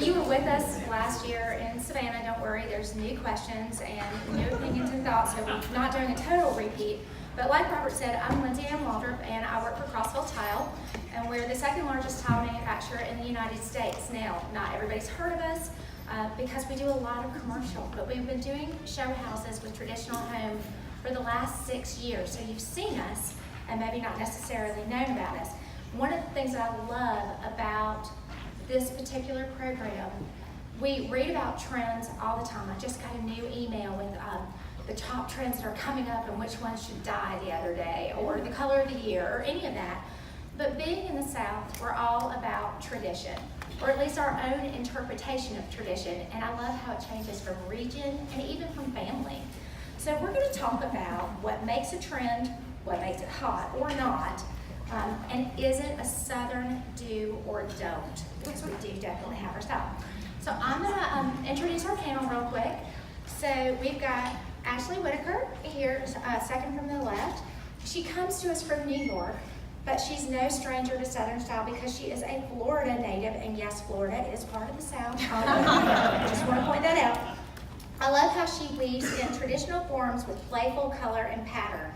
If you were with us last year in Savannah, don't worry, there's new questions and new opinions and thoughts, so we're not doing a total repeat. But like Robert said, I'm Lindsey Waldrep, and I work for Crossville Tile, and we're the second largest tile manufacturer in the United States. Now, not everybody's heard of us because we do a lot of commercial, but we've been doing show houses with traditional homes for the last 6 years. So you've seen us and maybe not necessarily known about us. One of the things that I love about this particular program, we read about trends all the time. I just got a new email with the top trends that are coming up and which ones should die the other day, or the color of the year, or any of that. But being in the South, we're all about tradition, or at least our own interpretation of tradition. And I love how it changes from region and even from family. So we're going to talk about what makes a trend, what makes it hot or not, and is it a Southern do or don't? Because we do definitely have our style. So I'm going to introduce our panel real quick. So we've got Ashley Whittaker here, second from the left. She comes to us from New York, but she's no stranger to Southern style because she is a Florida native, and yes, Florida is part of the South. I just want to point that out. I love how she weaves in traditional forms with playful color and pattern.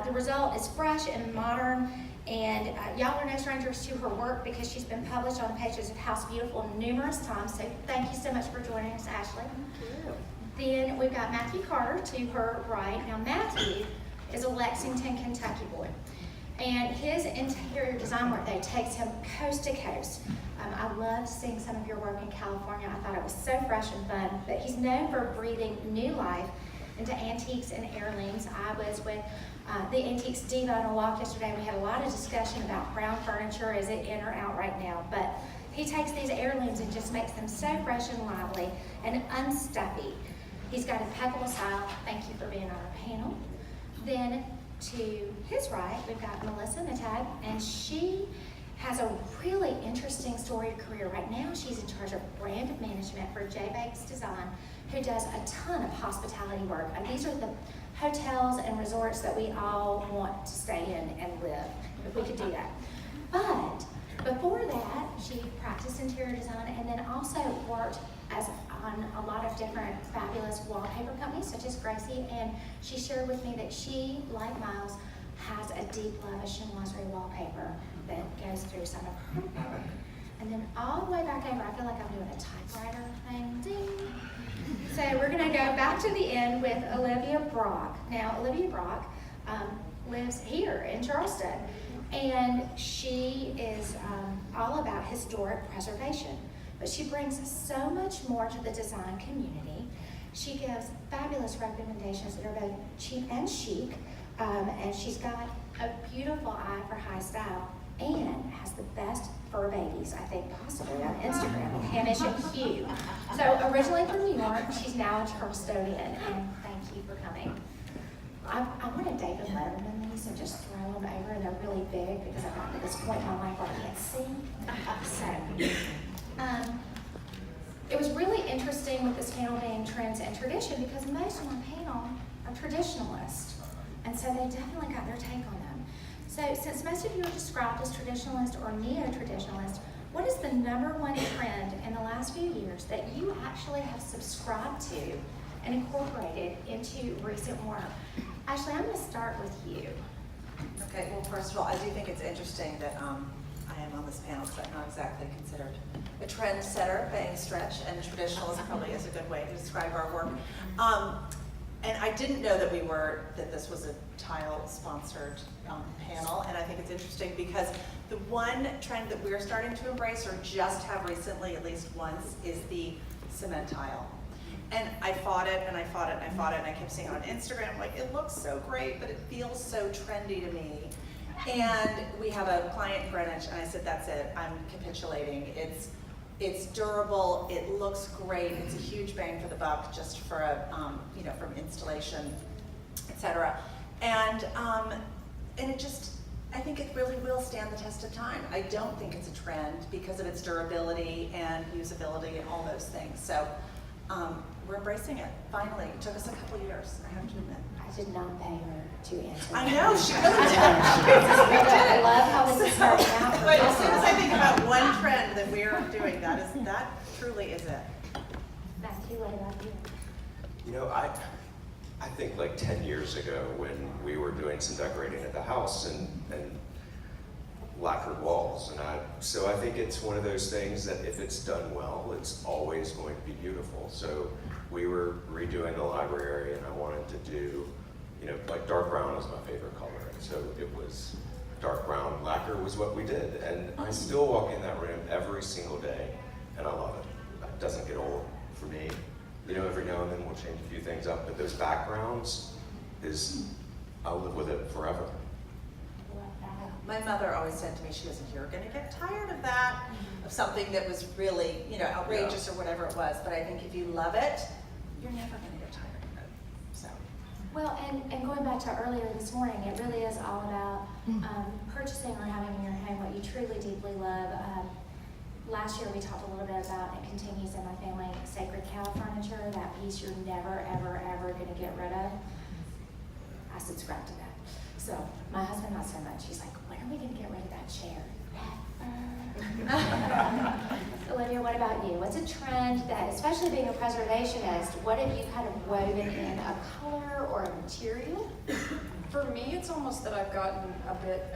The result is fresh and modern, and y'all are no strangers to her work because she's been published on the pages of House Beautiful numerous times, so thank you so much for joining us, Ashley. Thank you. Then we've got Matthew Carter to her right. Now Matthew is a Lexington, Kentucky boy, and his interior design work though takes him coast to coast. I loved seeing some of your work in California. I thought it was so fresh and fun, but he's known for breathing new life into antiques and heirlooms. I was with the Antiques Diva on a walk yesterday. We had a lot of discussion about brown furniture. Is it in or out right now? But he takes these heirlooms and just makes them so fresh and lively and unstuffy. He's got impeccable style. Thank you for being on our panel. Then to his right, we've got Melissa Mittag, and she has a really interesting storied career. Right now, she's in charge of brand management for J. Bakes Design, who does a ton of hospitality work. And these are the hotels and resorts that we all want to stay in and live, if we could do that. But before that, she practiced interior design and then also worked on a lot of different fabulous wallpaper companies, such as Gracie, and she shared with me that she, like Miles, has a deep love of chinoiserie wallpaper that goes through some of her work. And then all the way back over, I feel like I'm doing a typewriter thing, ding. So we're gonna go back to the end with Olivia Brock. Now, Olivia Brock lives here in Charleston, and she is all about historic preservation. But she brings so much more to the design community. She gives fabulous recommendations that are both cheap and chic, and she's got a beautiful eye for high style and has the best fur babies, I think, possibly on Instagram with Hamish and Hugh. So originally from New York, she's now a Charlestonian, and thank you for coming. I wanted David Letterman these and just throw them over, and they're really big because I've gotten to this point in my life where I can't see. So, it was really interesting with this panel being trends and tradition because most of my panel are traditionalists, and so they definitely got their take on them. So since most of you are described as traditionalist or neo-traditionalist, what is the #1 trend in the last few years that you actually have subscribed to and incorporated into recent work? Ashley, I'm going to start with you. Okay, well, first of all, I do think it's interesting that I am on this panel because I'm not exactly considered a trendsetter by any stretch, and traditionalist probably is a good way to describe our work. And I didn't know that this was a tile-sponsored panel, and I think it's interesting because the one trend that we're starting to embrace, or just have recently at least once, is the cement tile. And I fought it, and I fought it, and I fought it, and I kept seeing it on Instagram, like, it looks so great, but it feels so trendy to me. And we have a client in Greenwich, and I said, that's it, I'm capitulating. It's durable, it looks great, it's a huge bang for the buck just for a, from installation, etc. And it just, I think it really will stand the test of time. I don't think it's a trend because of its durability and usability and all those things. So we're embracing it, finally. It took us a couple years, I have to admit. I did not pay her to answer. I know, she really did. I love how this is starting out. But as soon as I think about one trend that we're doing. That truly is it. Matthew, what about you? You know, I think like 10 years ago when we were doing some decorating at the house and lacquered walls, so I think it's one of those things that if it's done well, it's always going to be beautiful. So we were redoing the library and I wanted to do, you know, like dark brown is my favorite color. And so it was dark brown lacquer was what we did. And I still walk in that room every single day and I love it. It doesn't get old for me. You know, every now and then we'll change a few things up, but those backgrounds I'll live with it forever. My mother always said to me, she goes, "You're going to get tired of that," of something that was really, you know, outrageous or whatever it was. But I think if you love it, you're never going to get tired of it. So. Well, and going back to earlier this morning, it really is all about purchasing or having in your home what you truly deeply love. Last year we talked a little bit about, and it continues in my family, sacred cow furniture, that piece you're never, ever, ever going to get rid of. I subscribe to that. So my husband, not so much. He's like, when are we going to get rid of that chair? Olivia, what about you? What's a trend that, especially being a preservationist, what have you kind of woven in a color or a material? For me, it's almost that I've gotten a bit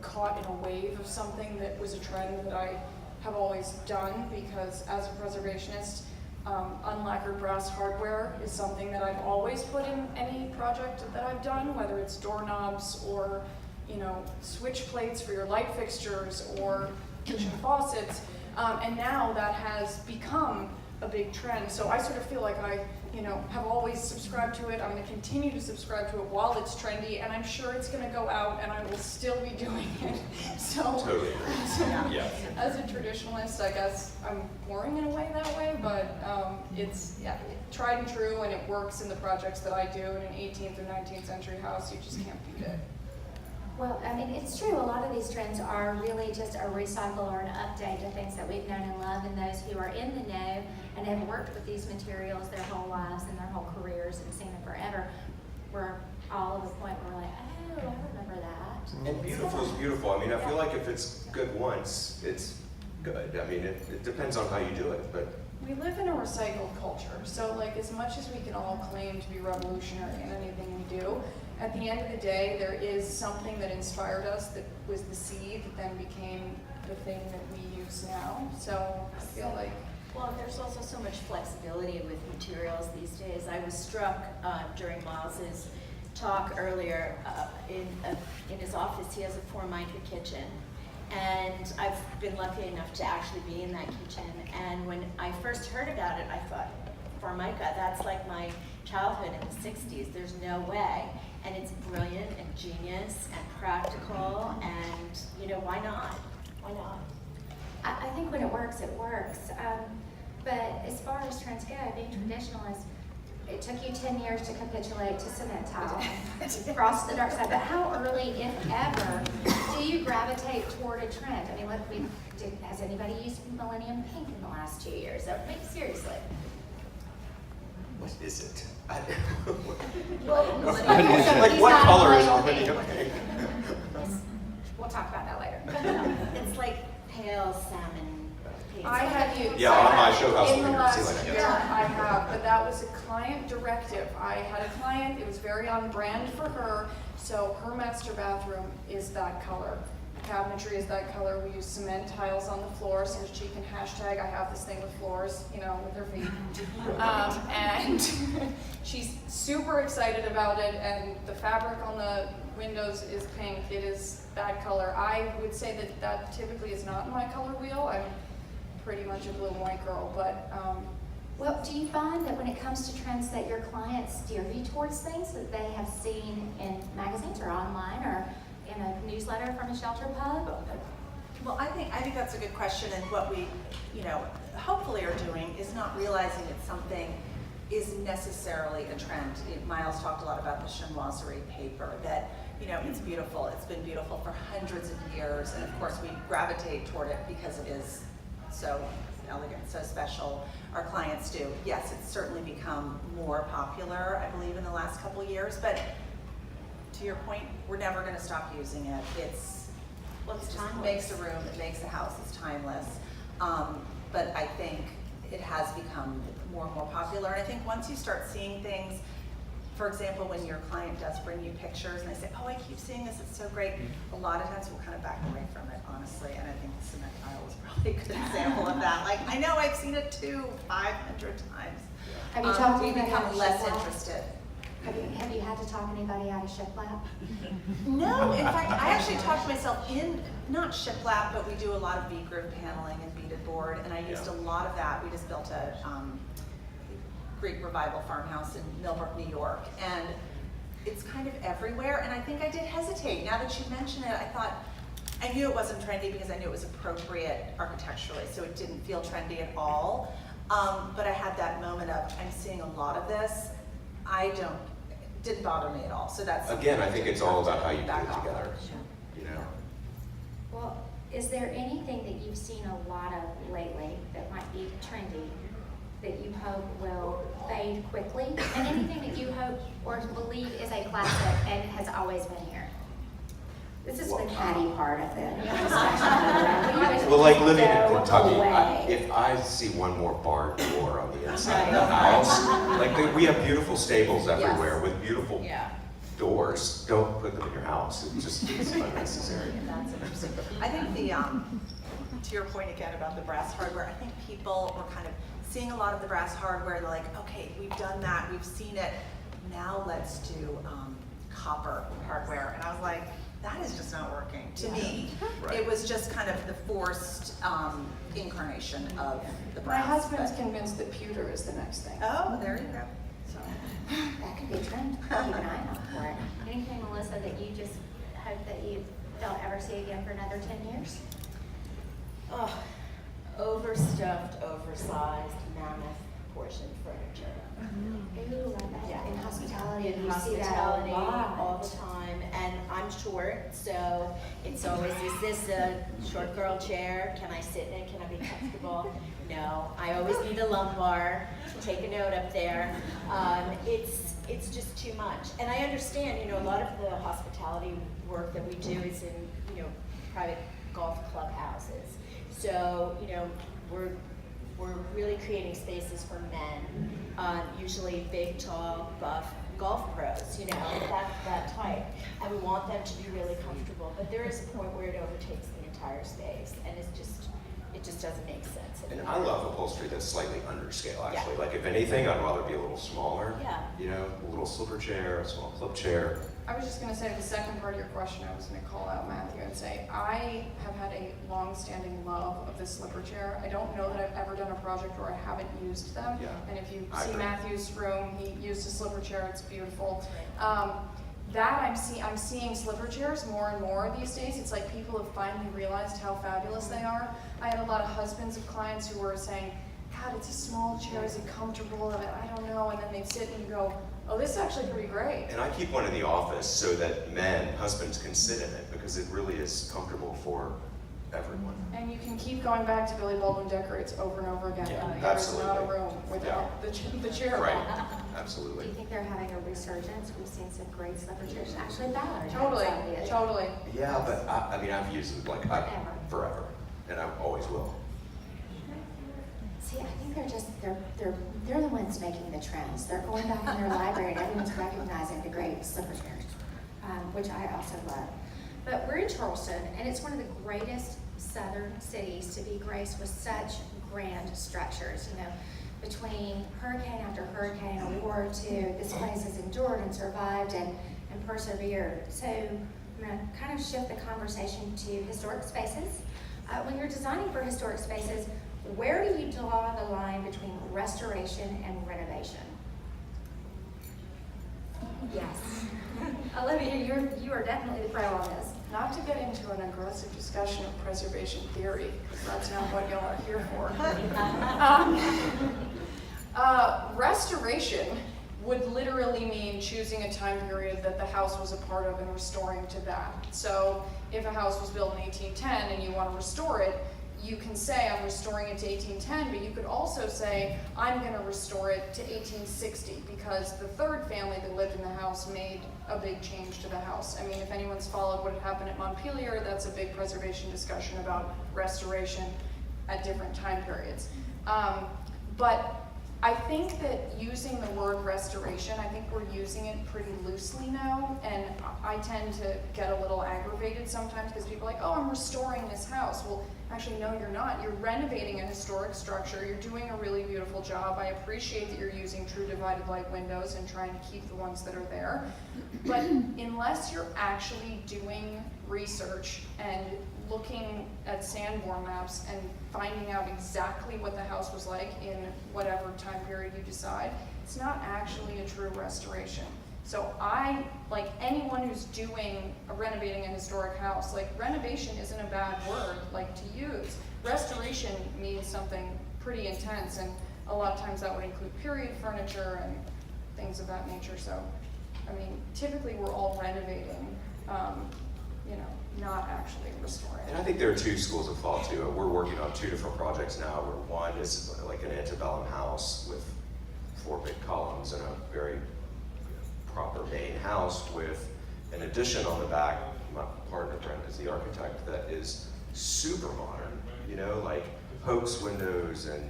caught in a wave of something that was a trend that I have always done, because as a preservationist, unlacquered brass hardware is something that I've always put in any project that I've done, whether it's doorknobs or, you know, switch plates for your light fixtures or kitchen faucets, and now that has become a big trend. So I sort of feel like I, you know, have always subscribed to it. I'm going to continue to subscribe to it while it's trendy, and I'm sure it's going to go out and I will still be doing it. So, Totally. Yeah. as a traditionalist, I guess I'm boring in a way that way, but it's tried and true, and it works in the projects that I do in an 18th or 19th century house. You just can't beat it. Well, I mean, it's true. A lot of these trends are really just a recycle or an update to things that we've known and loved, and those who are in the know and have worked with these materials their whole lives and their whole careers and seen them forever, we're all at the point where we're like, oh, I remember that. And beautiful is beautiful. I mean, I feel like if it's good once, it's good. I mean, it depends on how you do it, but. We live in a recycled culture, so like as much as we can all claim to be revolutionary in anything we do, at the end of the day, there is something that inspired us that was the seed that then became the thing that we use now. So I feel like. Well, there's also so much flexibility with materials these days. I was struck during Miles's talk earlier in his office. He has a Formica kitchen, and I've been lucky enough to actually be in that kitchen. And when I first heard about it, I thought, Formica, that's like my childhood in the 60s. There's no way. And it's brilliant and genius and practical, and you know, why not? Why not? I think when it works, it works. But as far as trends go, being traditionalist, it took you 10 years to capitulate to cement tile, cross the dark side. But how early, if ever, do you gravitate toward a trend? I mean, has anybody used Millennium Pink in the last 2 years? I mean, seriously. What is it? Well, Like what colors are Millennium Pink? We'll talk about that later. It's like pale salmon. I have used. Yeah, on my show house in the we can last see like year, I have, but that was a client directive. I had a client, it was very on brand for her, so her master bathroom is that color. Cabinetry is that color. We use cement tiles on the floor so that she can hashtag, I have this thing with floors, you know, with her feet. And she's super excited about it, and the fabric on the windows is pink. It is that color. I would say that that typically is not in my color wheel. I'm pretty much a blue and white girl, but well, do you find that when it comes to trends that your clients steer you towards things that they have seen in magazines or online or in a newsletter from a shelter pub? Well, I think that's a good question, and what we, you know, hopefully are doing is not realizing that something is necessarily a trend. Miles talked a lot about the chinoiserie paper, that, you know, it's beautiful. It's been beautiful for hundreds of years, and of course we gravitate toward it because it is so elegant, so special. Our clients do. Yes, it's certainly become more popular, I believe, in the last couple of years, but to your point, we're never going to stop using it. Well, it's just timeless. makes a room, it makes a house, it's timeless. But I think it has become more and more popular. And I think once you start seeing things, for example, when your client does bring you pictures and they say, oh, I keep seeing this, it's so great, a lot of times we'll kind of back away from it, honestly. And I think the cement tile is probably a good example of that. Like, I know I've seen it too 500 times. Have you talked to we anybody out become of less shiplap? interested. Have you had to talk anybody out of shiplap? No, in fact, I actually talked to myself in, not shiplap, but we do a lot of V-groove paneling and beaded board, and I used a lot of that. We just built a Greek Revival farmhouse in Millbrook, New York, and it's kind of everywhere, and I think I did hesitate. Now that you mention it, I thought, I knew it wasn't trendy because I knew it was appropriate architecturally, so it didn't feel trendy at all. But I had that moment of, I'm seeing a lot of this. Didn't bother me at all, so that's something Again, I think it's all about how you put back it off together, of. you know? Well, is there anything that you've seen a lot of lately that might be trendy that you hope will fade quickly? And anything that you hope or believe is a classic and has always been here? This is the catty part of the discussion. Well, like living in Go Kentucky, away. if I see one more barn door on the inside of the house, like we have beautiful stables everywhere with beautiful Yeah. doors. Don't put them in your house. It just is unnecessary. That's interesting. I think to your point again about the brass hardware, I think people were kind of seeing a lot of the brass hardware, and they're like, okay, we've done that, we've seen it, now let's do copper hardware. And I was like, that is just not working to me. Right. It was just kind of the forced incarnation of the My brass. husband's but- convinced that pewter is the next thing. Oh, there you go. So, That could be a trend. Keep an eye out for it. Anything, Melissa, that you just hope that you don't ever see again for another 10 years? Oh, overstuffed, oversized, mammoth portion furniture. Ooh, I bet. Yeah. In hospitality, In you see that hospitality a lot. all the time, and I'm short, so it's always, is this a short girl chair? Can I sit in it? Can I be comfortable? No, I always need a lumbar. Take a note up there. It's just too much, and I understand. A lot of the hospitality work that we do is in private golf clubhouses. So we're really creating spaces for men, usually big, tall, buff golf pros, that type. And we want them to be really comfortable, but there is a point where it overtakes the entire space, and it just doesn't make sense And anymore. I love upholstery that's slightly underscale, actually. Yeah. Like, if anything, I'd rather be a little smaller. Yeah. A little slipper chair, a small club chair. I was just going to say the second part of your question, I was going to call out Matthew and say, I have had a long-standing love of this slipper chair. I don't know that I've ever done a project where I haven't used them. Yeah. And if you I see agree. Matthew's room, he used a slipper chair, it's beautiful. I'm seeing slipper chairs more and more these days. It's like people have finally realized how fabulous they are. I had a lot of husbands of clients who were saying, God, it's a small chair, is it comfortable? I don't know. And then they'd sit and go, oh, this is actually pretty great. And I keep one in the office so that husbands can sit in it because it really is comfortable for everyone. And you can keep going back to Billy Baldwin decorates over and over again. Yeah, There's not a absolutely. room without the chair. Right, Do absolutely. you think they're having a resurgence? We've seen some great slipper chairs. Actually, Ballard. Totally. Yeah, but I've used them forever, and I always will. See, I think they're the ones making the trends. They're going back in their library and everyone's recognizing the great slipper chairs, which I also love. But we're in Charleston, and it's one of the greatest southern cities to be graced with such grand structures. Between hurricane after hurricane, a war or two, this place has endured and survived and persevered. So I'm going to kind of shift the conversation to historic spaces. When you're designing for historic spaces, where do you draw the line between restoration and renovation? Yes. Olivia, you are definitely the pro on this. Not to get into an aggressive discussion of preservation theory, because that's not what y'all are here for. Restoration would literally mean choosing a time period that the house was a part of and restoring to that. So if a house was built in 1810 and you want to restore it, you can say I'm restoring it to 1810, but you could also say I'm going to restore it to 1860 because the third family that lived in the house made a big change to the house. I mean, if anyone's followed what had happened at Montpelier, that's a big preservation discussion about restoration at different time periods. But I think that using the word restoration, I think we're using it pretty loosely now, and I tend to get a little aggravated sometimes because people are like, oh, I'm restoring this house. Well, actually, no, you're not. You're renovating a historic structure. You're doing a really beautiful job. I appreciate that you're using true divided light windows and trying to keep the ones that are there. But unless you're actually doing research and looking at Sanborn maps and finding out exactly what the house was like in whatever time period you decide, it's not actually a true restoration. So I, like anyone who's renovating a historic house, like renovation isn't a bad word like to use. Restoration means something pretty intense, and a lot of times that would include period furniture and things of that nature. So, I mean, typically we're all renovating, not actually restoring. And I think there are two schools of thought too. We're working on two different projects now, where one is like an antebellum house with 4 big columns and a very proper main house with an addition on the back. My partner Brent is the architect, that is super modern, like Hoax windows and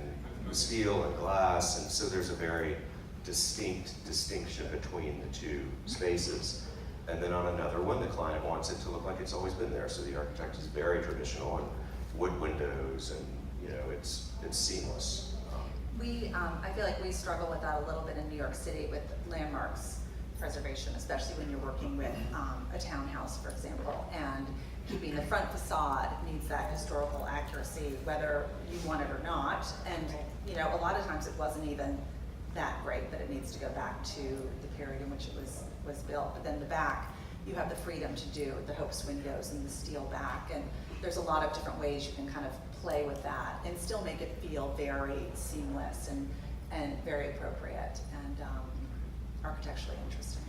steel and glass, and so there's a very distinction between the two spaces. And then on another one, the client wants it to look like it's always been there. So the architect is very traditional and wood windows, and it's seamless. I feel like we struggle with that a little bit in New York City with landmarks preservation, especially when you're working with a townhouse, for example, and keeping the front facade needs that historical accuracy, whether you want it or not. And a lot of times it wasn't even that great, but it needs to go back to the period in which it was built. But then the back, you have the freedom to do the Hoax windows and the steel back, and there's a lot of different ways you can kind of play with that and still make it feel very seamless and very appropriate and architecturally interesting.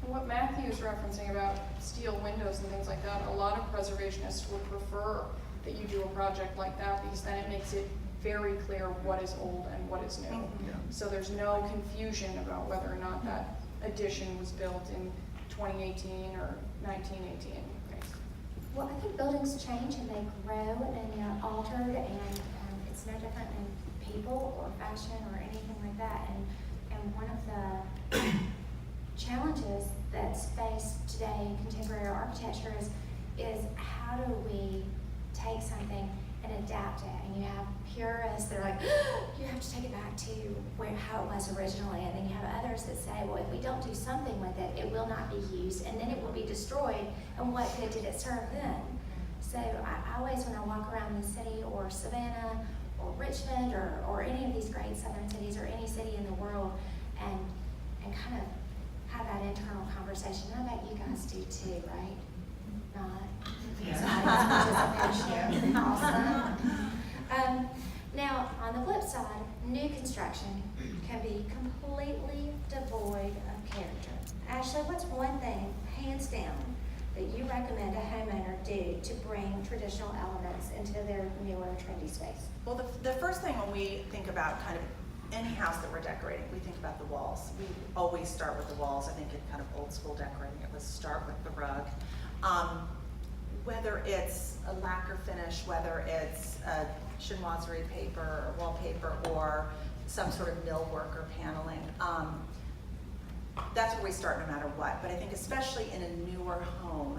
And what Matthew is referencing about steel windows and things like that, a lot of preservationists would prefer that you do a project like that because then it makes it very clear what is old and what is new. So there's no confusion about whether or not that addition was built in 2018 or 1918. Well, I think buildings change and they grow and they're altered, and it's no different in people or fashion or anything like that. And one of the challenges that's faced today in contemporary architecture is how do we take something and adapt it? And you have purists that are like, you have to take it back to how it was originally, and then you have others that say, well, if we don't do something with it, it will not be used, and then it will be destroyed, and what good did it serve then? So I always, when I walk around the city, or Savannah, or Richmond, or any of these great southern cities, or any city in the world, and kind of have that internal conversation. And I bet you guys do too, right? Not? Participation. Awesome. Now, on the flip side, new construction can be completely devoid of character. Ashley, what's one thing, hands down, that you recommend a homeowner do to bring traditional elements into their newer, trendy space? Well, the first thing when we think about kind of any house that we're decorating, we think about the walls. We always start with the walls. I think in kind of old school decorating, it was start with the rug. Whether it's a lacquer finish, whether it's a chinoiserie paper or wallpaper or some sort of millwork or paneling, that's where we start no matter what. But I think especially in a newer home,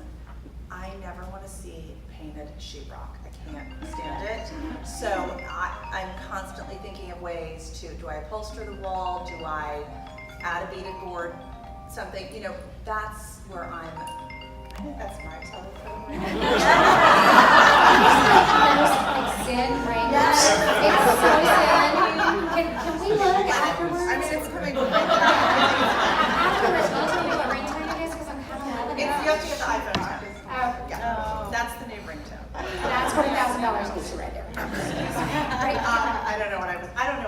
I never want to see painted sheetrock. I can't stand it. So I'm constantly thinking of ways to, do I upholster the wall? Do I add a beaded board? Something, that's where I think that's my telephone. Zen brain. It's so zen. Can we look afterwards? I mean, it's coming from right Afterwards, can you tell me what ringtone it is? Because I'm kind of loving it. You have to get the iPhone tone. Oh. That's the new ringtone. That's $40,000 gets you right there. I don't know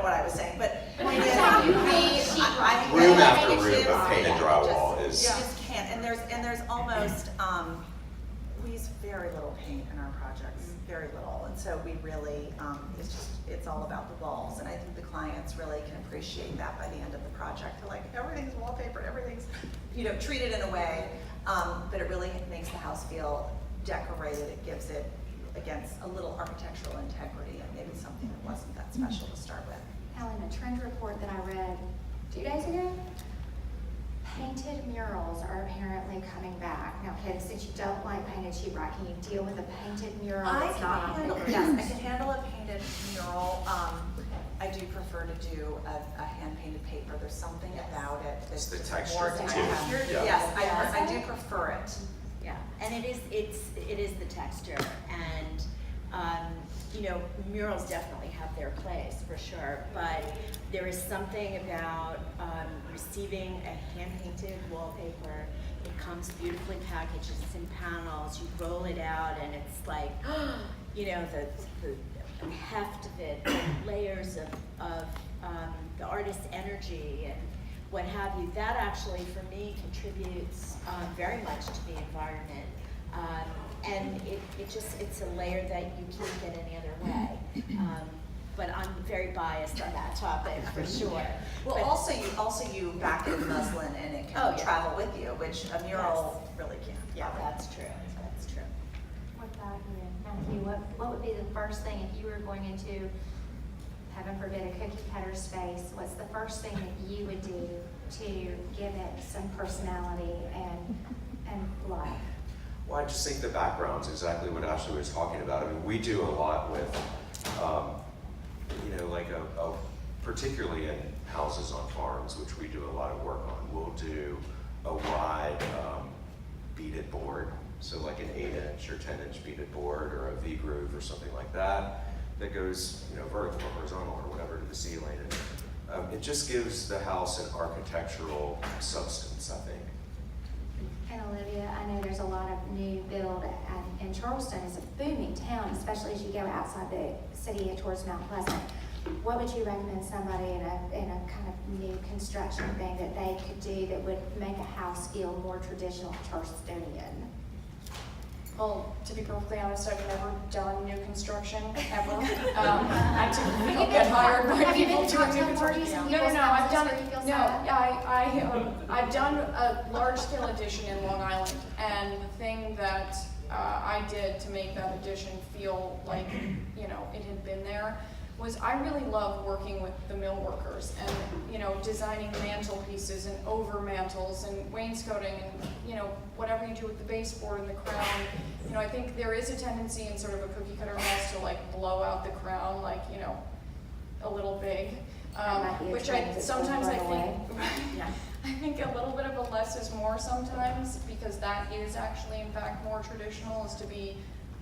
what I was saying, but point is, Room after room of painted drywall is. You just can't, and there's almost, we use very little paint in our projects, very little. And so we really, it's all about the walls. And I think the clients really can appreciate that by the end of the project. They're like, everything's wallpaper, everything's, treated in a way, but it really makes the house feel decorated. It gives it, against a little architectural integrity and maybe something that wasn't that special to start with. Helen, a trend report that I read 2 days ago, painted murals are apparently coming back. Now, Katie, since you don't like painted sheetrock, can you deal with a painted mural that's not on paper? Yes, I can handle a painted mural. I do prefer to do a hand-painted paper. There's something about it that's It's the more texture, textured. too. Yeah. Yes, I do prefer it. Yeah, and it is the texture, and murals definitely have their place for sure, but there is something about receiving a hand-painted wallpaper. It comes beautifully packaged, it's in panels, you roll it out, and it's like, the heft of it, the layers of the artist's energy and what have you. That actually, for me, contributes very much to the environment. And it's a layer that you can't get any other way. But I'm very biased on that topic for sure. Well, but also you back it in muslin and it can travel with you, which a mural really can't. Yeah, that's true. That's true. What about you, Matthew? What would be the first thing if you were going into, heaven forbid, a cookie cutter space? What's the first thing that you would do to give it some personality and life? Well, I just think the background's exactly what Ashley was talking about. I mean, we do a lot with, particularly in houses on farms, which we do a lot of work on. We'll do a wide beaded board, so like an 8-inch or 10-inch beaded board or a V-groove or something like that goes, vertical or horizontal or whatever to the ceiling. And it just gives the house an architectural substance, I think. And Olivia, I know there's a lot of new build in Charleston. It's a booming town, especially as you go outside the city towards Mount Pleasant. What would you recommend somebody in a kind of new construction thing that they could do that would make a house feel more traditional Charlestonian? Well, to be perfectly honest, I've never done new construction ever. I typically don't get hired by people doing new construction. No, I've done I've done a large-scale addition in Long Island, and the thing that I did to make that addition feel like it had been there was I really love working with the mill workers and designing mantelpieces and over mantles and wainscoting and whatever you do with the baseboard and the crown. I think there is a tendency in sort of a cookie cutter house to like blow out the crown like a little big, which I think a little bit of a less is more sometimes, because that is actually in fact more traditional, is to be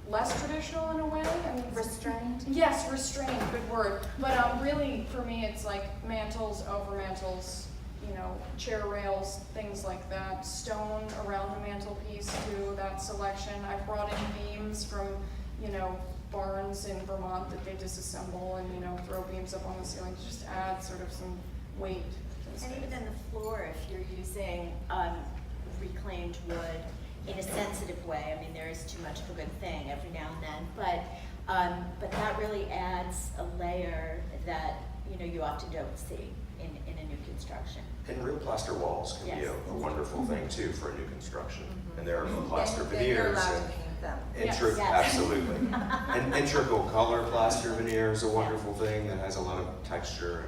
less traditional in a way. I mean, restrained? Yes, restrained, good word. But really, for me, it's like mantles, over mantles, chair rails, things like that. Stone around the mantelpiece too, that selection. I brought in beams from, barns in Vermont that they disassemble and, throw beams up on the ceiling to just add sort of some weight to the space. And even in the floor, if you're using reclaimed wood in a sensitive way, I mean, there is too much of a good thing every now and then, but that really adds a layer that you often don't see in a new construction. And real plaster walls can be a wonderful thing too for a new construction. Mm-hmm. And there are plaster You're veneers allowed and to paint them. Yes. absolutely. And integral color plaster veneer is a wonderful thing that has a lot of texture.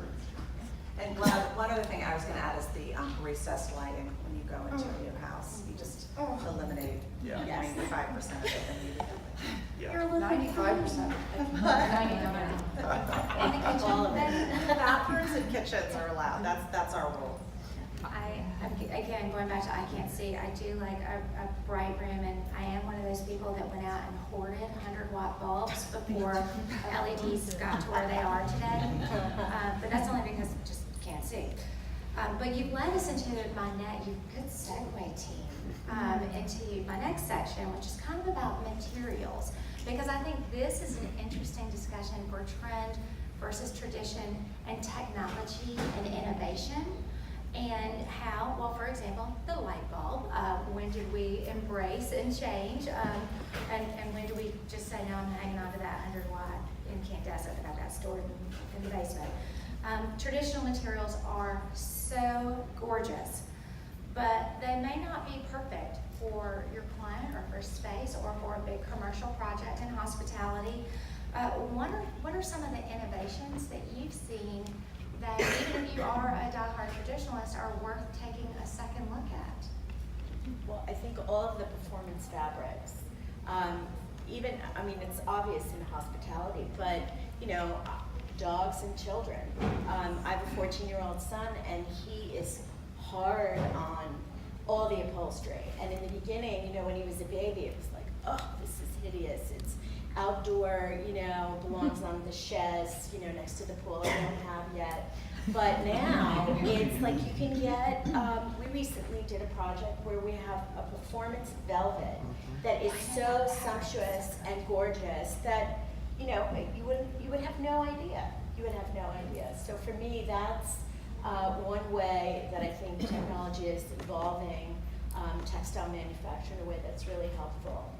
And one other thing I was going to add is the recessed lighting when you go into a new house. You just eliminate 95% of it immediately. Yeah. You're a little 95%. 99%. in the kitchen. All of it. Bathrooms and kitchens are allowed. That's our rule. Again, going back to I can't see, I do like a bright room, and I am one of those people that went out and hoarded 100-watt bulbs before LEDs got to where they are today. But that's only because I just can't see. But you've led us into good segue, team, into my next section, which is kind of about materials. Because I think this is an interesting discussion for trend versus tradition and technology and innovation. And how, well, for example, the light bulb, when did we embrace and change? just say, no, I'm hanging on to that 100 watt incandescent that I've got stored in the basement. Traditional materials are so gorgeous, but they may not be perfect for your client or for space or for a big commercial project in hospitality. What are some of the innovations that you've seen that even if you are a diehard traditionalist are worth taking a second look at? Well, I think all of the performance fabrics, it's obvious in hospitality, but, dogs and children. I have a 14-year-old son, and he is hard on all the upholstery. And in the beginning, when he was a baby, it was like, oh, this is hideous. It's outdoor, belongs on the chaise, next to the pool I don't have yet. But now, it's like you can get, we recently did a project where we have a performance velvet that is so sumptuous and gorgeous that, you would have no idea. You would have no idea. So for me, that's one way that I think technology is evolving textile manufacture in a way that's really helpful.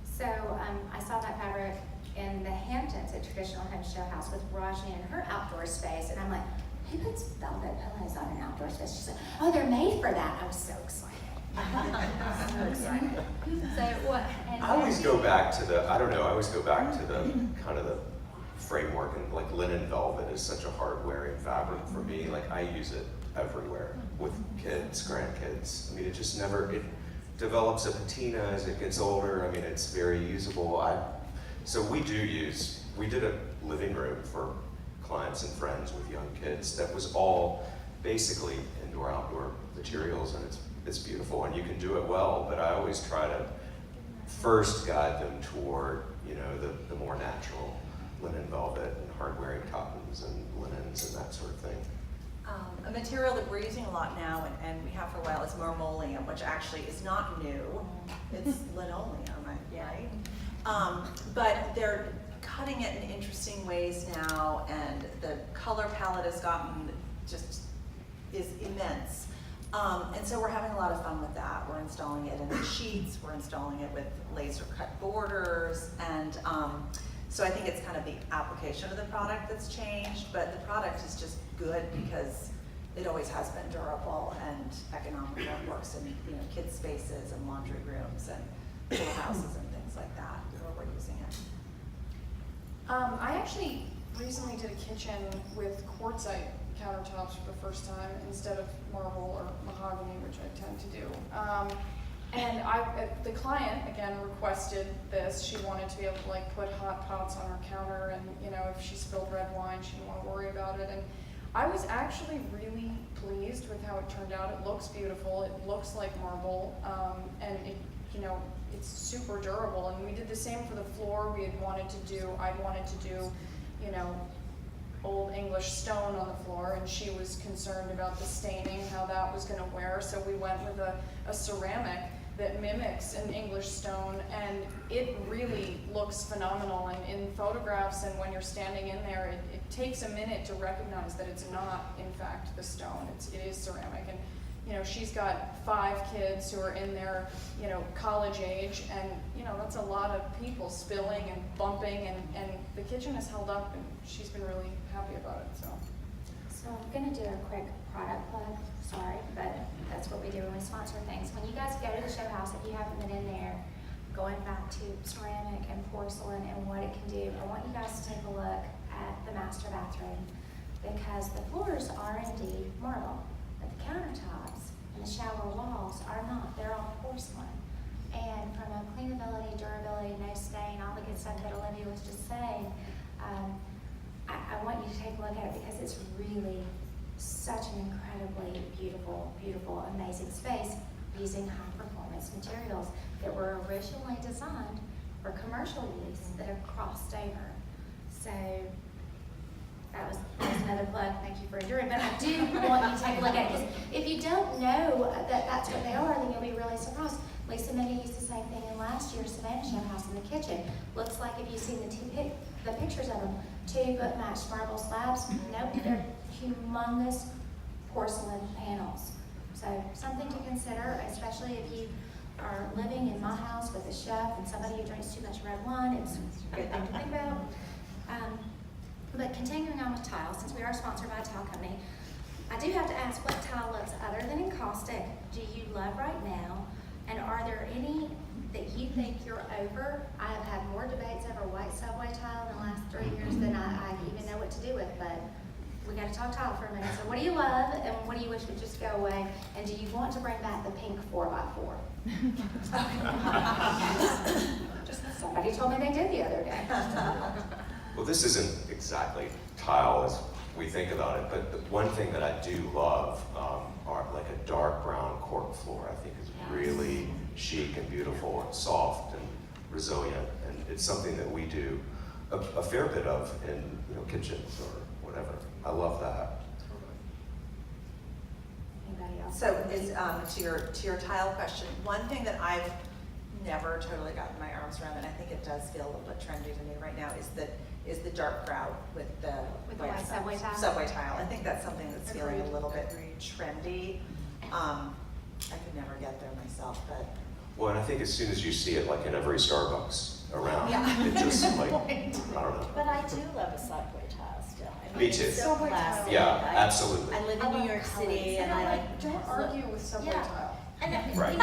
So I saw that fabric in the Hamptons at Traditional Home Show House with Rajni in her outdoor space, and I'm like, who puts velvet pillows on an outdoor space? She said, oh, they're made for that. I was so excited. So excited. So what? I always go back to the kind of the framework, and like linen velvet is such a hard-wearing fabric for me. Like I use it everywhere with kids, grandkids. I mean, it develops a patina as it gets older. I mean, it's very usable. So we did a living room for clients and friends with young kids that was all basically indoor-outdoor materials, and it's beautiful, and you can do it well, but I always try to first guide them toward, the more natural linen velvet and hard-wearing cottons and linens and that sort of thing. A material that we're using a lot now, and we have for a while, is marmoleum, which actually is not new. It's linoleum, right? But they're cutting it in interesting ways now, and the color palette has gotten is immense. And so we're having a lot of fun with that. We're installing it in the sheets, we're installing it with laser cut borders, and so I think it's kind of the application of the product that's changed, but the product is just good because it always has been durable and economical and works in kids' spaces and laundry rooms and pool houses and things like that where we're using it. I actually recently did a kitchen with quartzite countertops for the first time instead of marble or mahogany, which I tend to do. And the client, again, requested this. She wanted to be able to put hot pots on her counter, and if she spilled red wine, she didn't want to worry about it. And I was actually really pleased with how it turned out. It looks beautiful. It looks like marble, and it's super durable. And we did the same for the floor. I'd wanted to do, old English stone on the floor, and she was concerned about the staining, how that was going to wear. So we went with a ceramic that mimics an English stone, and it really looks phenomenal. And in photographs and when you're standing in there, it takes a minute to recognize that it's not, in fact, the stone. It is ceramic. And she's got 5 kids who are in their, college age, and, that's a lot of people spilling and bumping, and the kitchen has held up, and she's been really happy about it, so. So I'm going to do a quick product plug. Sorry, but that's what we do when we sponsor things. When you guys go to the show house, if you haven't been in there, going back to ceramic and porcelain and what it can do, I want you guys to take a look at the master bathroom, because the floors are indeed marble, but the countertops and the shower walls are not. They're all porcelain. And from a cleanability, durability, no stain, all the good stuff that Olivia was just saying, I want you to take a look at it because it's really such an incredibly beautiful, amazing space using high-performance materials that were originally designed for commercial use that have crossed over. So that was another plug. Thank you for enduring. But I do want you to take a look at it, because if you don't know that that's what they are, then you'll be really surprised. Lisa Minnie used the same thing in last year's Savannah Show House in the kitchen. Looks like, if you've seen the pictures of them, 2-foot matched marble slabs. Nope, they're humongous porcelain panels. So something to consider, especially if you are living in my house with a chef and somebody who drinks too much red wine, it's a good thing to think about. But continuing on with tile, since we are sponsored by a tile company, I do have to ask, what tile looks other than encaustic do you love right now? And are there any that you think you're over? I have had more debates over white subway tile in the last 3 years than I even know what to do with, but we gotta talk tile for a minute. So what do you love and what do you wish would just go away? And do you want to bring back the pink 4x4? Somebody told me they did the other day. Well, this isn't exactly tile as we think about it, but the one thing that I do love are like a dark brown cork floor. I think is really chic and beautiful and soft and resilient, and it's something that we do a fair bit of in kitchens or whatever. I love that. Anybody else? So to your tile question, one thing that I've never totally gotten my arms around, and I think it does feel a little bit trendy to me right now, is the dark grout with the white subway tile? Subway tile. I think that's something that's feeling a little bit trendy. I could never get there myself, but. Well, and I think as soon as you see it, like in every Starbucks around, Yeah. it just like, I don't know. But I do love a subway tile still. I Me mean, too. It's so Subway tile. classic. Yeah, absolutely. I live in New York City and I like. Don't argue with subway Yeah. tile. And Right.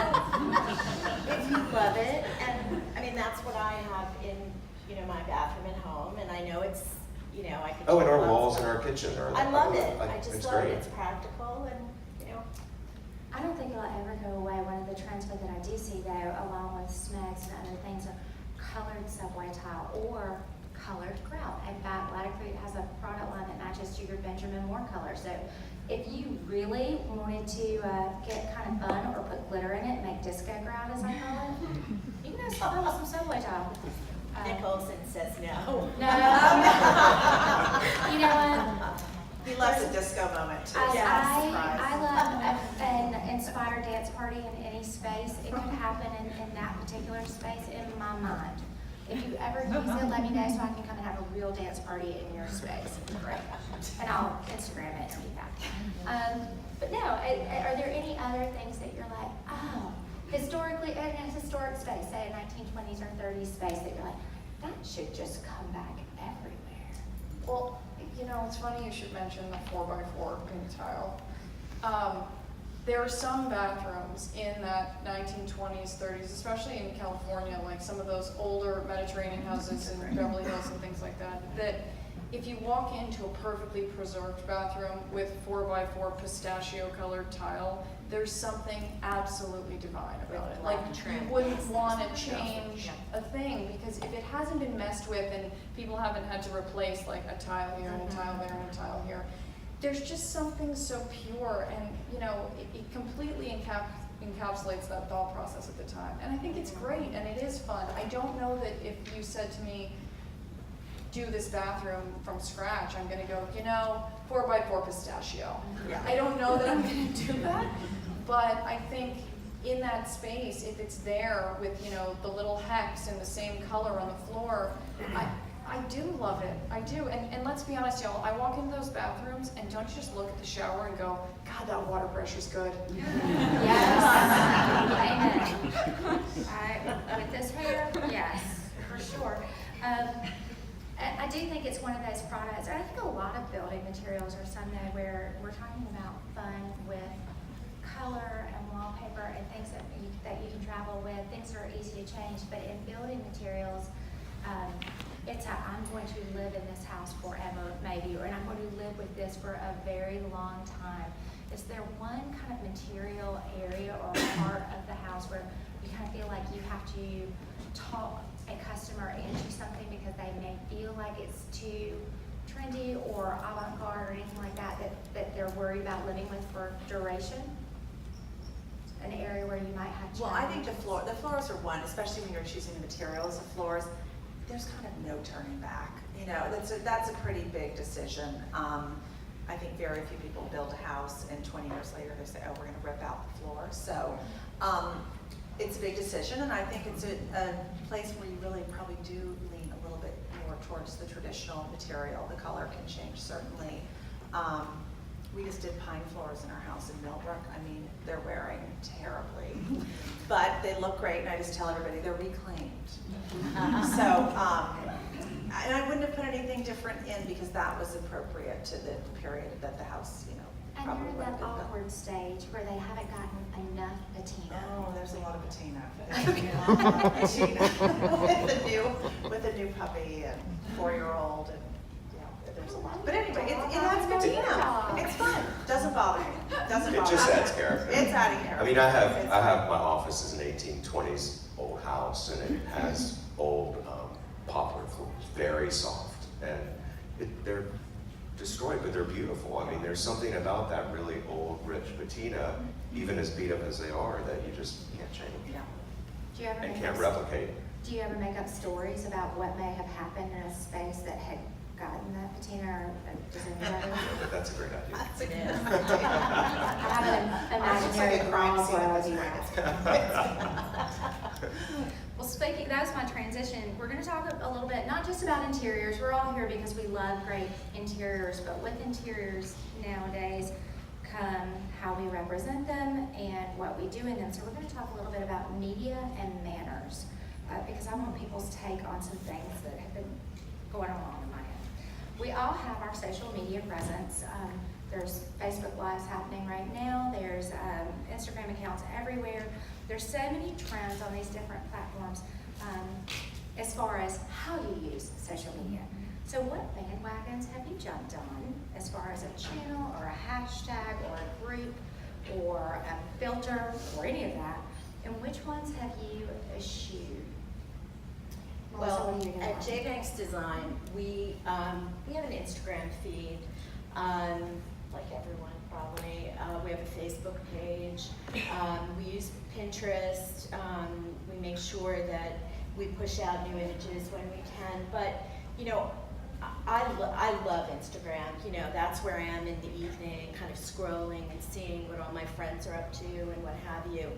if you love it, and I mean, that's what I have in, my bathroom at home, and I know it's, I could. Oh, and our do walls in lots our of- kitchen are. I love it. I It's just love it. great. It's practical and, I don't think it'll ever go away. One of the trends that I do see though, along with smegs and other things, are colored subway tile or colored grout. In fact, Whittaker has a product line that matches to your Benjamin Moore color. So if you really wanted to get kind of fun or put glitter in it, make disco grout as I call it, you can go start with some subway tile. Nick Olson says no. No. You know what? He loves a disco moment too. I love an inspired dance party in any space. It could happen in that particular space in my mind. If you ever use it, let me know so I can come and have a real dance party in your space. Great. And I'll Instagram it and be back. But no, are there any other things that you're like, oh, historically, in a historic space, say a 1920s or 30s space, that you're like, that should just come back everywhere? Well, it's funny you should mention the 4x4 pink tile. There are some bathrooms in that 1920s, 30s, especially in California, like some of those older Mediterranean houses in Beverly Hills and things like that, that if you walk into a perfectly preserved bathroom with 4x4 pistachio colored tile, there's something absolutely divine about it. Like, you wouldn't want to change a thing, because if it hasn't been messed with and people haven't had to replace like a tile here and a tile there and a tile here, there's just something so pure, and it completely encapsulates that thought process at the time. And I think it's great and it is fun. I don't know that if you said to me, do this bathroom from scratch, I'm gonna go, 4x4 pistachio. Yeah. I don't know that I'm gonna do that, but I think in that space, if it's there with, the little hex and the same color on the floor, I do love it. I do. And let's be honest, y'all, I walk into those bathrooms and don't you just look at the shower and go, God, that water pressure's good. Yes. Amen. With this hair, yes, for sure. I do think it's one of those products, and I think a lot of building materials are some though where we're talking about fun with color and wallpaper and things that you can travel with, things that are easy to change. But in building materials, it's I'm going to live in this house forever, maybe, and I'm going to live with this for a very long time. Is there one kind of material area or part of the house where you kind of feel like you have to talk a customer into something because they may feel like it's too trendy or avant-garde or anything like that they're worried about living with for duration? An area where you might have Well, I think challenges? the floors are one, especially when you're choosing the materials of floors. There's kind of no turning back. That's a pretty big decision. I think very few people build a house and 20 years later they say, oh, we're going to rip out the floor. So it's a big decision, and I think it's a place where you really probably do lean a little bit more towards the traditional material. The color can change certainly. We just did pine floors in our house in Millbrook. I mean, they're wearing terribly, but they look great, and I just tell everybody they're reclaimed. And I wouldn't have put anything different in because that was appropriate to the period that the house, you know, And probably they're would in have that been built. awkward stage where they haven't gotten enough patina. Oh, there's a lot of patina. Patina with a new puppy and 4-year-old, and yeah, there's a lot. But anyway, it adds patina. It's fun. Doesn't bother me. Doesn't It bother just me. adds character. It's adding character. I mean, I have my office is an 1820s old house, and it has old poplar floors, very soft, and they're destroyed, but they're beautiful. I mean, there's something about that really old, rich patina, even as beat up as they are, that you just can't change Yeah. Do you ever and make can't up- replicate. Do you ever make up stories about what may have happened in a space that had gotten that patina, or does anybody? But that's a great idea. That's a good I have an It's like imaginary a crime world scene where I at do this that. Well, speaking, that was my transition. We're going to talk a little bit, not just about interiors. We're all here because we love great interiors, but with interiors nowadays come how we represent them and what we do in them. So we're going to talk a little bit about media and manners, because I want people's take on some things that have been going on in my head. We all have our social media presence. There's Facebook Lives happening right now. There's Instagram accounts everywhere. There's so many trends on these different platforms as far as how you use social media. So what bandwagons have you jumped on as far as a channel or a hashtag or a group or a filter or any of that? And which ones have you eschewed? Melissa, Well, what are you gonna at want? JBanks Design, we have an Instagram feed, like everyone probably. We have a Facebook page. We use Pinterest. We make sure that we push out new images when we can. But, you know, I love Instagram. You know, that's where I am in the evening, kind of scrolling and seeing what all my friends are up to and what have you.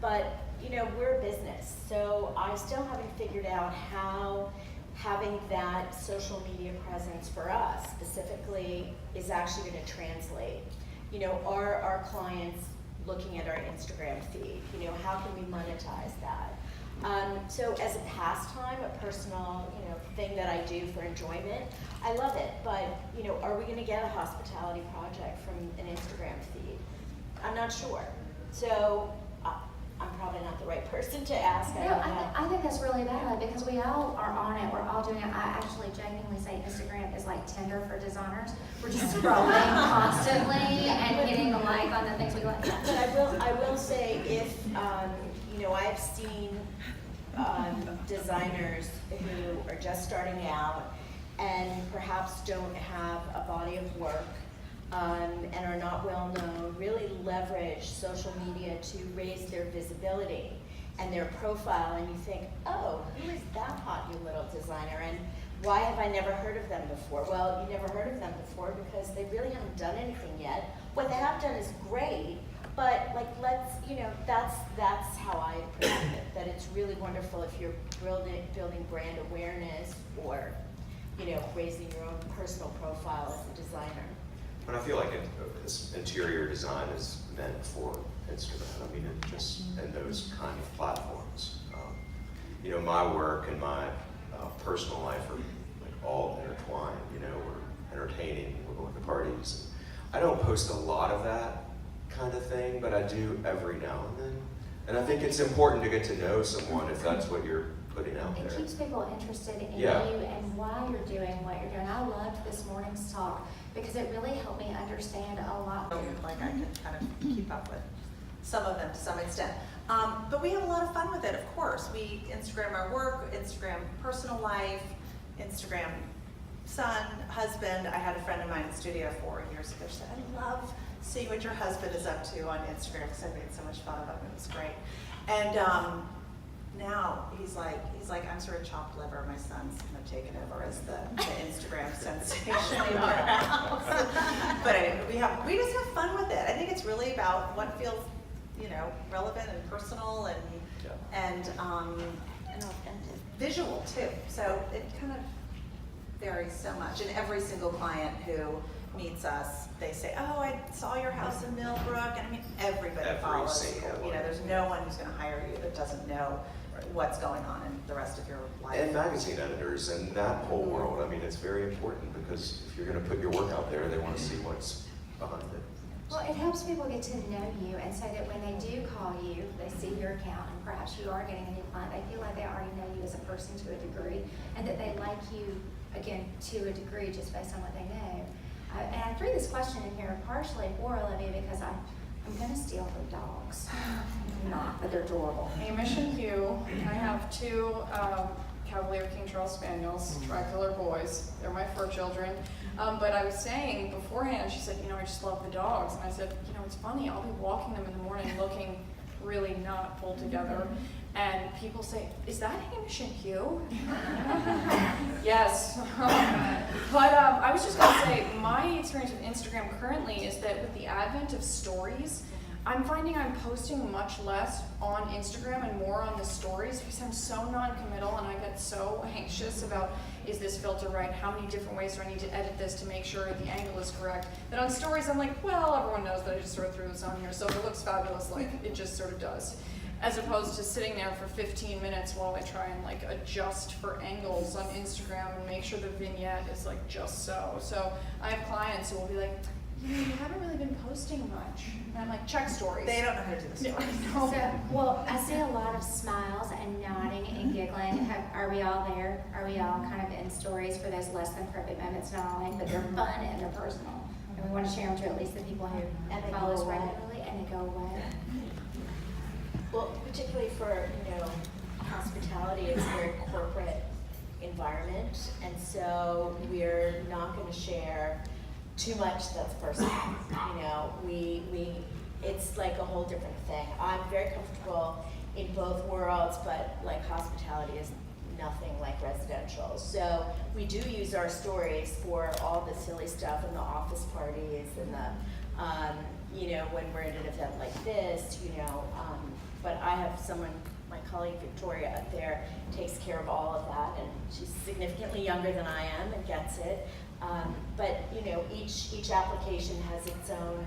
But, you know, we're a business, so I still haven't figured out how having that social media presence for us specifically is actually going to translate. You know, are our clients looking at our Instagram feed? You know, how can we monetize that? So as a pastime, a personal, you know, thing that I do for enjoyment, I love it. But, you know, are we going to get a hospitality project from an Instagram feed? I'm not sure. So I'm probably not the right person to ask. I No, don't know. I think that's really valid because we all are on it. We're all doing it. I actually jokingly say Instagram is like Tinder for designers. We're just scrolling constantly and hitting the like on the things we like. But I will say if, you know, I've seen designers who are just starting out and perhaps don't have a body of work and are not well known, really leverage social media to raise their visibility and their profile, and you think, oh, who is that hot new little designer, and why have I never heard of them before? Well, you never heard of them before because they really haven't done anything yet. What they have done is great, but like, let's, you know, that's how I approach it, that it's really wonderful if you're building brand awareness or, you know, raising your own personal profile as a designer. But I feel like this interior design is meant for Instagram. I mean, it just, and those kind of platforms. You know, my work and my personal life are like all intertwined. You know, we're entertaining, we're going to parties. I don't post a lot of that kind of thing, but I do every now and then. And I think it's important to get to know someone if that's what you're putting out It there. keeps people interested in Yeah. you and why you're doing what you're doing. I loved this morning's talk because it really helped me understand a lot. Like I could kind of keep up with some of them to some extent. But we have a lot of fun with it, of course. We Instagram our work, Instagram personal life, Instagram son, husband. I had a friend of mine in studio 4 years ago. She said, I love seeing what your husband is up to on Instagram because I made so much fun of him. It was great. And now he's like, I'm sort of chopped liver. My son's kind of taken over as the Instagram sensation in our house. But anyway, we just have fun with it. I think it's really about what feels, you know, relevant and personal and Authentic. visual too. So it kind of varies so much. And every single client who meets us, they say, oh, I saw your house in Millbrook, and I mean, everybody Every follows single you. one. There's no one who's gonna hire you that doesn't know what's going on in the rest of your life. And magazine editors and that whole world, I mean, it's very important because if you're gonna put your work out there, they wanna see what's behind it. Well, it helps people get to know you, and so that when they do call you, they see your account, and perhaps you are getting a new client, they feel like they already know you as a person to a degree, and that they like you, again, to a degree just based on what they know. And I threw this question in here partially for Olivia because I'm gonna steal her dogs. I'm not, but they're adorable. Hamish and Hugh. I have two Cavalier King Charles Spaniels, tricolor boys. They're my fur children. But I was saying beforehand, she said, I just love the dogs. And I said, it's funny, I'll be walking them in the morning looking really not pulled together. And people say, is that Hamish and Hugh? Yes. But I was just gonna say, my experience with Instagram currently is that with the advent of stories, I'm finding I'm posting much less on Instagram and more on the stories because I'm so non-committal and I get so anxious about, is this filter right? How many different ways do I need to edit this to make sure the angle is correct? That on stories I'm like, well, everyone knows that I just sort of threw this on here, so if it looks fabulous, like it just sort of does. As opposed to sitting there for 15 minutes while I try and like adjust for angles on Instagram and make sure the vignette is like just so. So I have clients who will be like, you haven't really been posting much. And I'm like, check stories. They don't know how to do the stories. No. So, well, I see a lot of smiles and nodding and giggling. Are we all there? Are we all kind of in stories for those less than perfect moments, not only, but they're fun and they're personal. And we want to share them to at least the people who follow us regularly, and they go away. Well, particularly for, hospitality, it's a very corporate environment, and so we're not going to share too much that's personal. It's like a whole different thing. I'm very comfortable in both worlds, but like hospitality is nothing like residential. So we do use our stories for all the silly stuff and the office parties and the, when we're at an event like this, but I have someone, my colleague Victoria up there, takes care of all of that, and she's significantly younger than I am and gets it. But each application has its own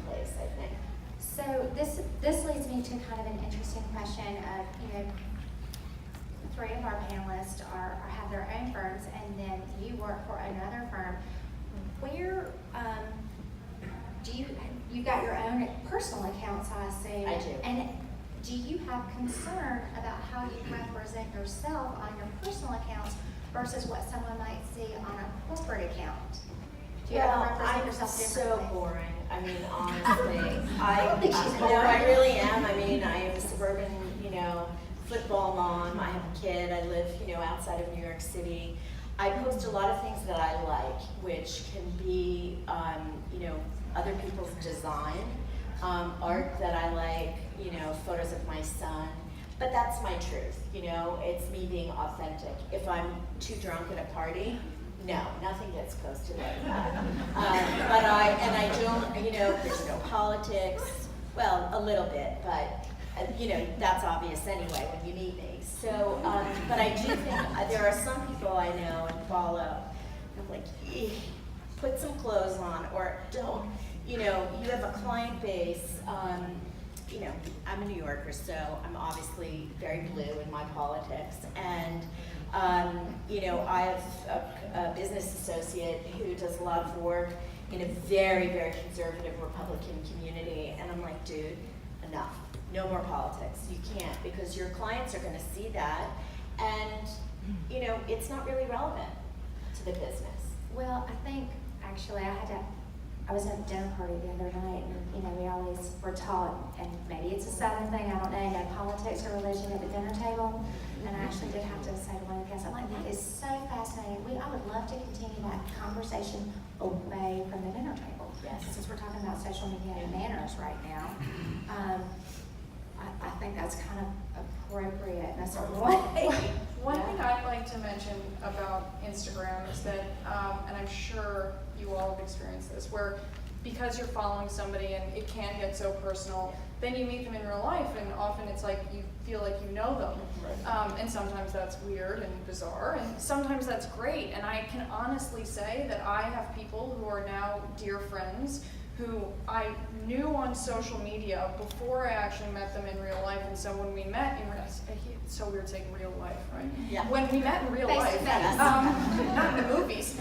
place, I think. So this leads me to kind of an interesting question of, three of our panelists have their own firms, and then you work for another firm. Where you got your own personal accounts, I assume? I do. And do you have concern about how you represent yourself on your personal accounts versus what someone might see on a corporate account? Do you ever represent yourself differently? So boring. I mean, honestly, I don't think she's boring. No, I really am. I mean, I am a suburban, football mom. I have a kid. I live, outside of New York City. I post a lot of things that I like, which can be, other people's design, art that I like, photos of my son. But that's my truth, it's me being authentic. If I'm too drunk at a party, no, nothing gets posted like that. But I don't, there's no politics, well, a little bit, but, that's obvious anyway when you meet me. So, but I do think there are some people I know and follow, I'm like, put some clothes on, or don't, you have a client base, I'm a New Yorker, so I'm obviously very blue in my politics, and I have a business associate who does a lot of work in a very, very conservative Republican community, and I'm like, dude, enough, no more politics. You can't, because your clients are going to see that, and it's not really relevant to the business. Well, I think actually I was at a dinner party the other night, and we always were taught, and maybe it's a Southern thing, I don't know, no politics or religion at the dinner table. And I actually did have to say to one of the guests, I'm like, that is so fascinating. I would love to continue that conversation away from the dinner table. Yes. Since we're talking about social media and manners right now, I think that's kind of appropriate in a certain way. One thing I'd like to mention about Instagram is that, and I'm sure you all have experienced this, where because you're following somebody and it can get so personal, then you meet them in real life and often it's like you feel like you know them. And sometimes that's weird and bizarre, and sometimes that's great. And I can honestly say that I have people who are now dear friends who I knew on social media before I actually met them in real life. And so when we met in real life, it's so weird saying real life, right? Yeah. When we met in real Face to life, face. not in the movies.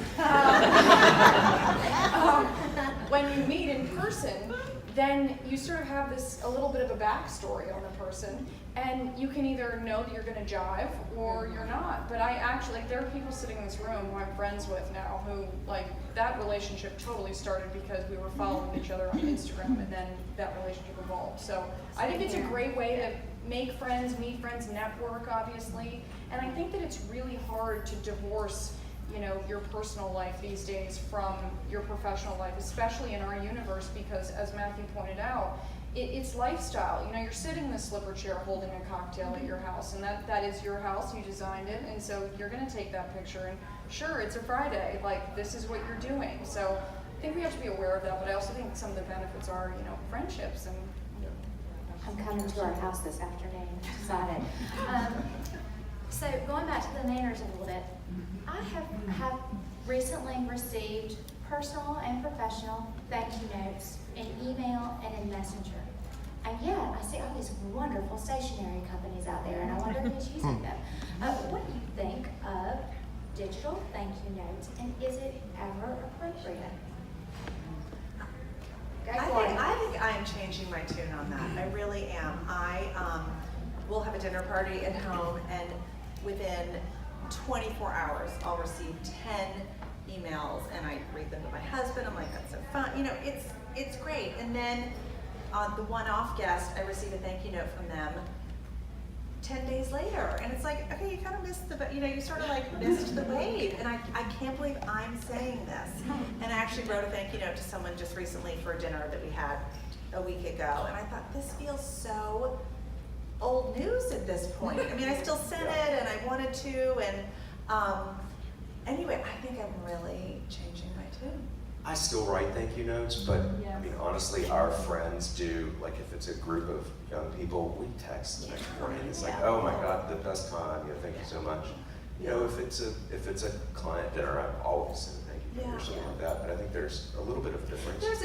When you meet in person, then you sort of have a little bit of a backstory on the person, and you can either know that you're going to jive or you're not. But I actually, there are people sitting in this room who I'm friends with now who, like, that relationship totally started because we were following each other on Instagram, and then that relationship evolved. So I think it's a great way to make friends, meet friends, network, obviously. And I think that it's really hard to divorce, you know, your personal life these days from your professional life, especially in our universe, because as Matthew pointed out, it's lifestyle. You know, you're sitting in a slipper chair holding a cocktail at your house, and that is your house, you designed it, and so you're gonna take that picture, and sure, it's a Friday, like, this is what you're doing. So I think we have to be aware of that, but I also think some of the benefits are, you know, friendships and. I'm coming to our house this afternoon, decided. So going back to the manners a little bit, I have recently received personal and professional thank you notes in email and in Messenger. And yet, I see all these wonderful stationery companies out there, and I wonder who's using them. What do you think of digital thank you notes, and is it ever appropriate? I think I am changing my tune on that. I really am. I will have a dinner party at home, and within 24 hours, I'll receive 10 emails, and I read them to my husband. I'm like, that's so fun. You know, it's great. And then the one-off guest, I receive a thank you note from them 10 days later, and it's like, okay, you kind of missed you sort of like missed the wave, and I can't believe I'm saying this. And I actually wrote a thank you note to someone just recently for a dinner that we had a week ago, and I thought, this feels so old news at this point. I mean, I still sent it, and I wanted to, and anyway, I think I'm really changing my tune. I still write thank you notes, but I mean, honestly, our friends do, like if it's a group of young people, we text the next morning. It's like, oh my God, the best time, you know, thank you so much. You know, if it's a client dinner, I always send a thank you note or something like that, but I think there's a little bit of a difference. There's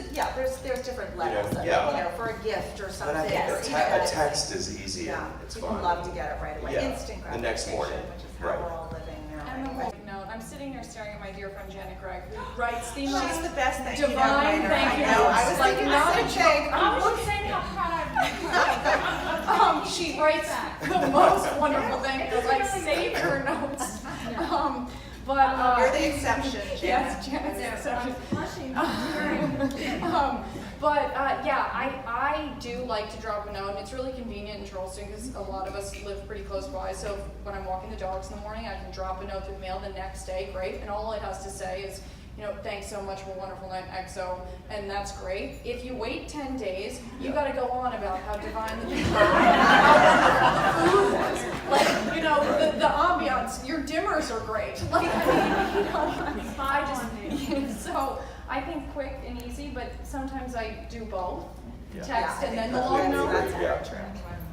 different levels of it, you know, for a gift or something. But I think a text is easy and it's people fine. love to get it right away, instant gratification, the next morning, which is how we're all living now. And the anyway. whole note, I'm sitting there staring at my dear friend Janet Gregg, who writes the most She's the best thank you note divine writer. thank you I know. notes. I was Like, thinking not the a same thing. joke. I was saying how proud I am. She writes the most wonderful thank yous. I saved her notes. But You're the exception, Janet. yes, Janet's the exception. I do like to drop a note, and it's really convenient in Charleston because a lot of us live pretty close by. So when I'm walking the dogs in the morning, I can drop a note through the mail the next day. Great, and all it has to say is, you know, thanks so much for a wonderful night, XO, and that's great. If you wait 10 days, you got to go on about how divine the food was. Like, you know, the ambiance, your dimmers are great. Like, so I think quick and easy, but sometimes I do both. Text and then the long note. That's very true.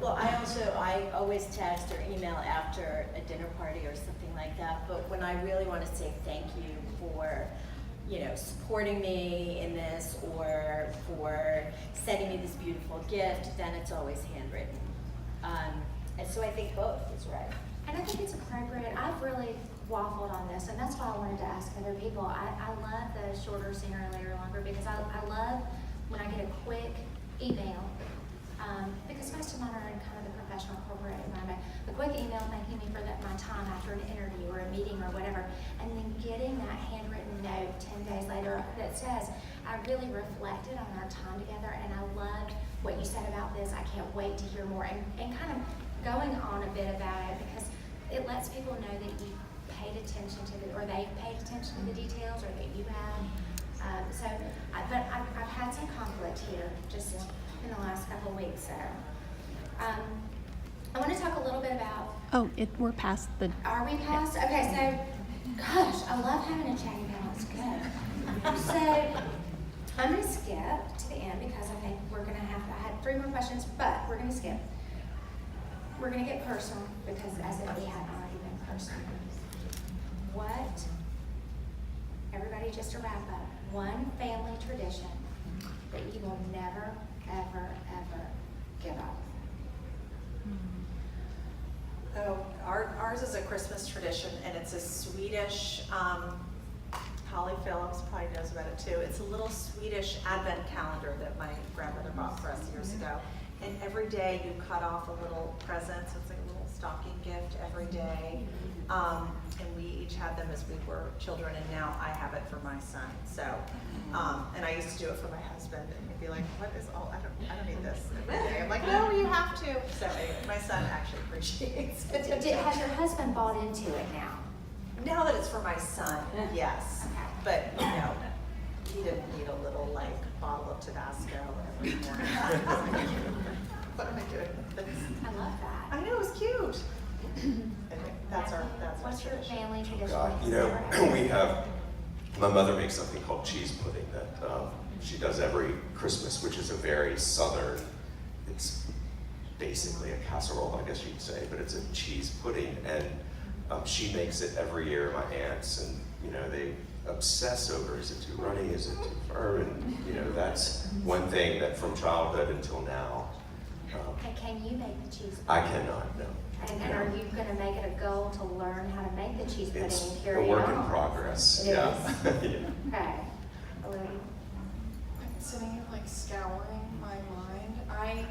Well, I always text or email after a dinner party or something like that, but when I really want to say thank you for, you know, supporting me in this or for sending me this beautiful gift, then it's always handwritten. And so I think both is right. And I think it's appropriate. I've really waffled on this, and that's why I wanted to ask other people. I love the shorter, sooner, later, longer, because I love when I get a quick email, because most of mine are in kind of the professional corporate environment. The quick email thanking me for my time after an interview or a meeting or whatever, and then getting that handwritten note 10 days later that says, I really reflected on our time together, and I loved what you said about this. I can't wait to hear more, and kind of going on a bit about it, because it lets people know that you paid attention to or they paid attention to the details, or that you have. But I've had some conflict here just in the last couple of weeks. So I want to talk a little bit about. Oh, we're past the. Are we past? Okay, so gosh, I love having a chatty panel. It's good. So I'm gonna skip to the end because I think we're gonna have, I had 3 more questions, but we're gonna skip. We're gonna get personal because as if we had already been personal. What, everybody just to wrap up, one family tradition that you will never, ever, ever give up? Oh, ours is a Christmas tradition, and it's a Swedish, Holly Phillips probably knows about it too. It's a little Swedish advent calendar that my grandmother bought for us years ago. And every day you cut off a little present, so it's like a little stocking gift every day. And we each had them as we were children, and now I have it for my son. So, and I used to do it for my husband, and he'd be like, "What is all? I don't need this every day." I'm like, "No, you have to." So anyway, my son actually appreciates it. Has your husband bought into it now? Now that it's for my son, yes. Okay. But, you know, he didn't need a little, like, bottle of Tabasco every morning. What am I doing with this? I love that. I know, it was cute. Anyway, that's our What's your tradition. family tradition? God, you know, we have, my mother makes something called cheese pudding that she does every Christmas, which is a very southern, it's basically a casserole, I guess you'd say, but it's a cheese pudding. And she makes it every year, my aunts, and you know, they obsess over, is it too runny, is it too firm? And you know, that's one thing that from childhood until now, Can you make the cheese pudding? I cannot, no. And are you gonna make it a goal to learn how to make the cheese pudding It's and a carry it work in on? progress, It yeah. is? Yeah. Okay. Olivia? I'm sitting here like scouring my mind. I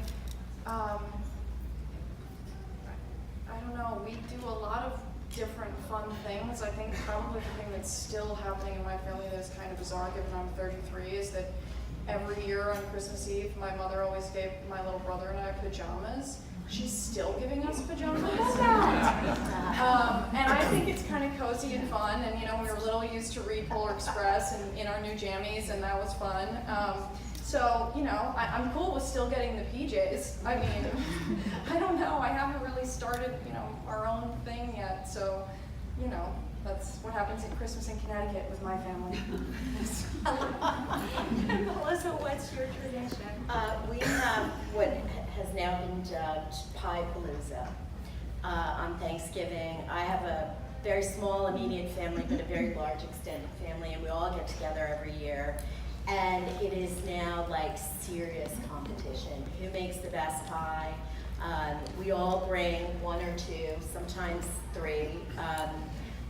don't know, we do a lot of different fun things. I think probably the thing that's still happening in my family that is kind of bizarre given I'm 33 is that every year on Christmas Eve, my mother always gave my little brother and I pajamas. She's still giving us pajamas. And I think it's kind of cozy and fun. And you know, we were little used to read Polar Express and in our new jammies, and that was fun. So, you know, I'm cool with still getting the PJs. I mean, I don't know, I haven't really started, you know, our own thing yet. So, you know, that's what happens at Christmas in Connecticut with my family. Melissa, what's your tradition? We have what has now been dubbed Pie Palooza on Thanksgiving. I have a very small immediate family, but a very large extended family, and we all get together every year. And it is now like serious competition. Who makes the best pie? We all bring 1 or 2, sometimes 3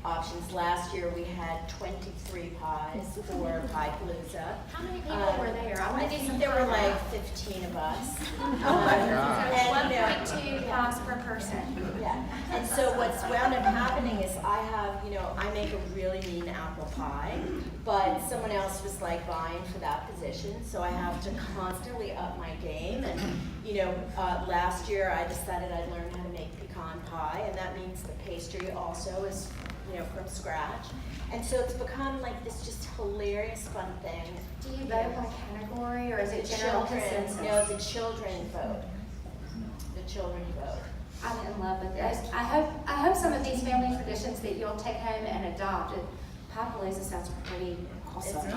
options. Last year we had 23 pies for Pie Palooza. How many people were there? I I want to do think some there were fun like math. 15 of us. Oh my God. And, you know, 1.2 pies per person. yeah, and so what's wound up happening is I have, you know, I make a really mean apple pie, but someone else was like vying for that position, so I have to constantly up my game. And, you know, last year I decided I'd learn how to make pecan pie, and that means the pastry also is, you know, from scratch. And so it's become like this just hilarious fun thing. Do you vote by category or is it general consensus? No, the children vote. The children vote. I'm in love with this. I hope some of these family traditions that you'll take home and adopt. Pie Palooza sounds pretty awesome.